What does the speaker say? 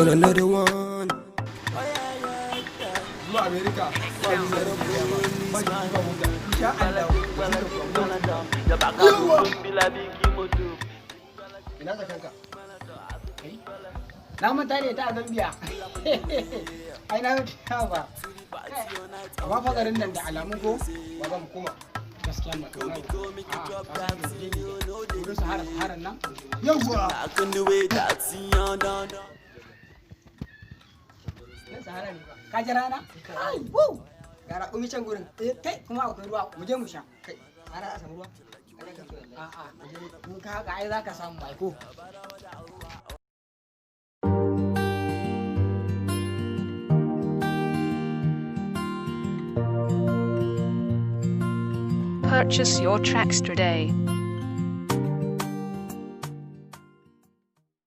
want another one. Zuwa America, zuwa Insha Allah. Ina da kanka? Na manta ne ta Gambia. Ai na ta ba. Amma fa garin nan da alamu ko ba zan kuma gaskiya ba. A Sahara nan. Yawwa. Sahara ne ba. Ka jira na? Ai, woo! Gara kumi can gurin. Kai kuma akwai ruwa, mu je mu sha. Kai, ana a samu ruwa. A'a, mun ka haka ai zaka samu bai ko. Purchase your tracks today.